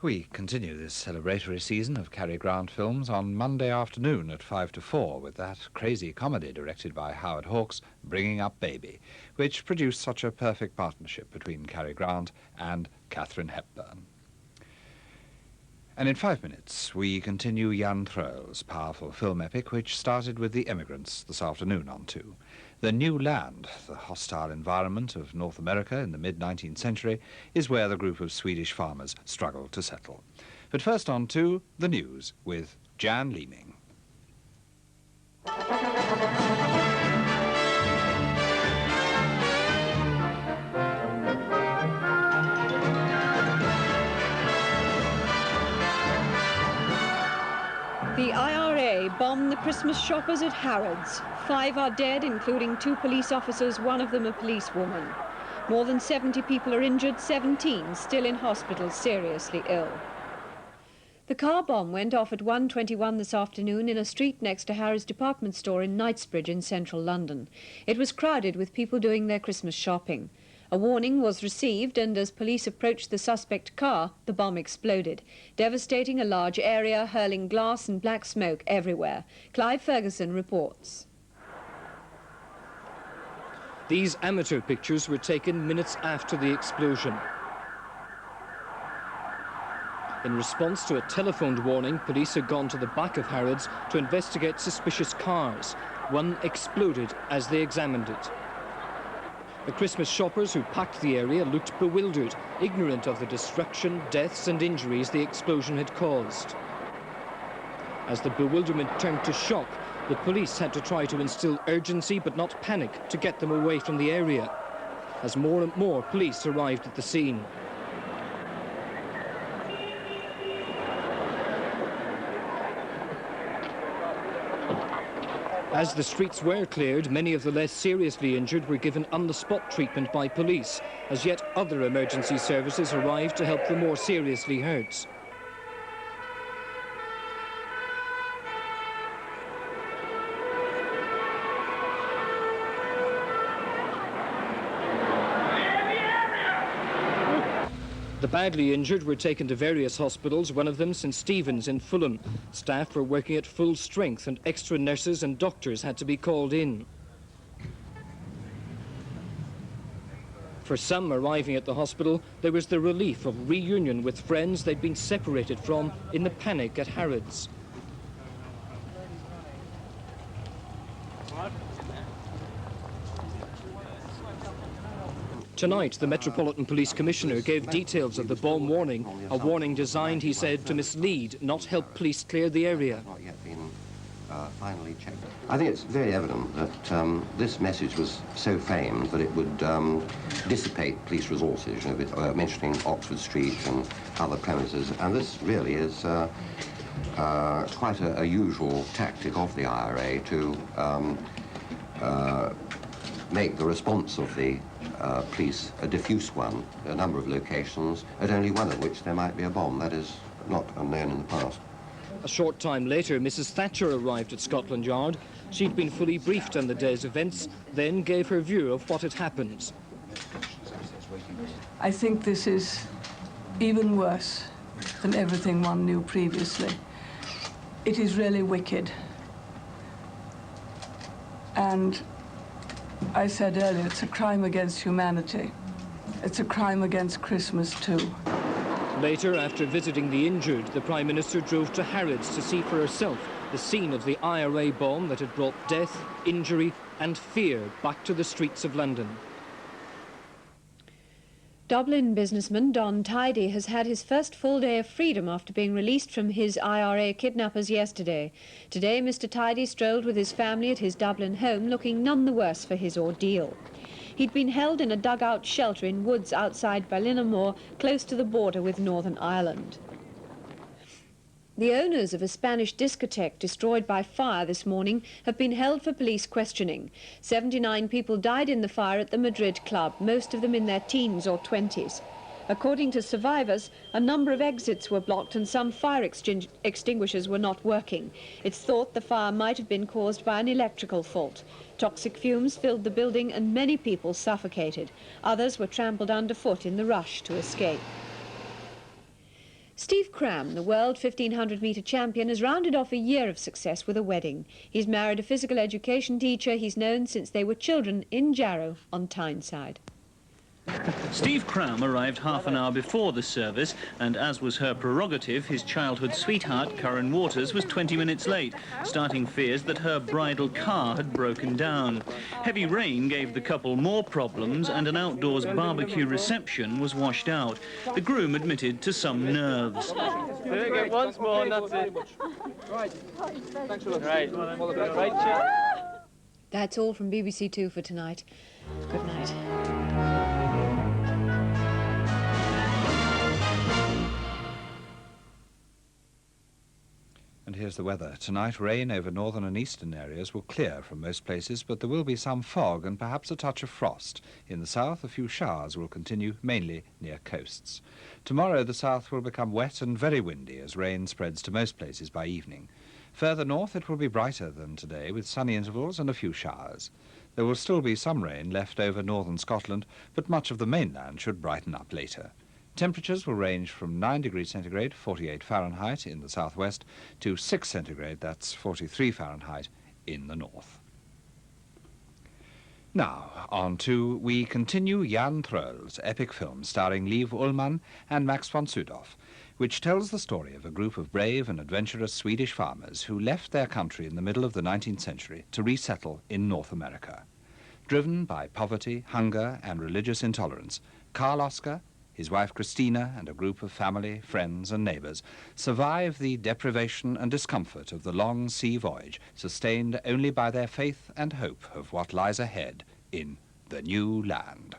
We continue this celebratory season of Cary Grant films on Monday afternoon at 5 to 4 with that crazy comedy directed by Howard Hawks, Bringing Up Baby, which produced such a perfect partnership between Cary Grant and Katharine Hepburn. And in 5 minutes, we continue Jan Troell's powerful film epic, which started with The Immigrants this afternoon on 2. The New Land, the hostile environment of North America in the mid-19th century, is where the group of Swedish farmers struggled to settle. But first on 2, the news with Jan Leeming. The IRA bombed the Christmas shoppers at Harrods. 5 are dead, including 2 police officers, one of them a policewoman. More than 70 people are injured, 17 still in hospital seriously ill. The car bomb went off at 1:21 this afternoon in a street next to Harrods department store in Knightsbridge in central London. It was crowded with people doing their Christmas shopping. A warning was received, and as police approached the suspect car, the bomb exploded, devastating a large area, hurling glass and black smoke everywhere. Clive Ferguson reports. These amateur pictures were taken minutes after the explosion. In response to a telephoned warning, police had gone to the back of Harrods to investigate suspicious cars. One exploded as they examined it. The Christmas shoppers who packed the area looked bewildered, ignorant of the destruction, deaths and injuries the explosion had caused. As the bewilderment turned to shock, the police had to try to instill urgency but not panic to get them away from the area, as more and more police arrived at the scene. As the streets were cleared, many of the less seriously injured were given on-the-spot treatment by police, as yet other emergency services arrived to help the more seriously hurt. The badly injured were taken to various hospitals, one of them St Stephen's in Fulham. Staff were working at full strength and extra nurses and doctors had to be called in. For some arriving at the hospital, there was the relief of reunion with friends they'd been separated from in the panic at Harrods. Tonight, the Metropolitan Police Commissioner gave details of the bomb warning, a warning designed, he said, to mislead, not help police clear the area. Not yet been finally checked. I think it's very evident that this message was so framed that it would dissipate police resources, you know, mentioning Oxford Street and other premises, and this really is quite a usual tactic of the IRA to make the response of the police a diffuse one, a number of locations, at only one of which there might be a bomb. That is not unknown in the past. A short time later, Mrs Thatcher arrived at Scotland Yard. She'd been fully briefed on the day's events, then gave her view of what had happened. I think this is even worse than everything one knew previously. It is really wicked. And I said earlier, it's a crime against humanity. It's a crime against Christmas, too. Later, after visiting the injured, the Prime Minister drove to Harrods to see for herself the scene of the IRA bomb that had brought death, injury and fear back to the streets of London. Dublin businessman Don Tidy has had his first full day of freedom after being released from his IRA kidnappers yesterday. Today, Mr Tidy strolled with his family at his Dublin home, looking none the worse for his ordeal. He'd been held in a dugout shelter in woods outside Ballinamore, close to the border with Northern Ireland. The owners of a Spanish discotheque destroyed by fire this morning have been held for police questioning. 79 people died in the fire at the Madrid club, most of them in their teens or 20s. According to survivors, a number of exits were blocked and some fire extinguishers were not working. It's thought the fire might have been caused by an electrical fault. Toxic fumes filled the building and many people suffocated. Others were trampled underfoot in the rush to escape. Steve Cram, the world 1500-metre champion, has rounded off a year of success with a wedding. He's married a physical education teacher he's known since they were children in Jarrow on Tyneside. Steve Cram arrived half an hour before the service, and as was her prerogative, his childhood sweetheart, Curran Waters, was 20 minutes late, starting fears that her bridal car had broken down. Heavy rain gave the couple more problems, and an outdoors barbecue reception was washed out. The groom admitted to some nerves. Once more, and that's it. Right. Thanks a lot. Right. That's all from BBC2 for tonight. Good night. And here's the weather. Tonight, rain over northern and eastern areas will clear from most places, but there will be some fog and perhaps a touch of frost. In the south, a few showers will continue, mainly near coasts. Tomorrow, the south will become wet and very windy as rain spreads to most places by evening. Further north, it will be brighter than today, with sunny intervals and a few showers. There will still be some rain left over northern Scotland, but much of the mainland should brighten up later. Temperatures will range from 9 degrees centigrade, 48 Fahrenheit, in the southwest, to 6 centigrade, that's 43 Fahrenheit, in the north. Now, on to We Continue Jan Troell's epic film starring Liv Ullmann and Max von Sydow, which tells the story of a group of brave and adventurous Swedish farmers who left their country in the middle of the 19th century to resettle in North America. Driven by poverty, hunger, and religious intolerance, Karl Oskar, his wife Christina, and a group of family, friends, and neighbours survive the deprivation and discomfort of the long sea voyage, sustained only by their faith and hope of what lies ahead in the new land.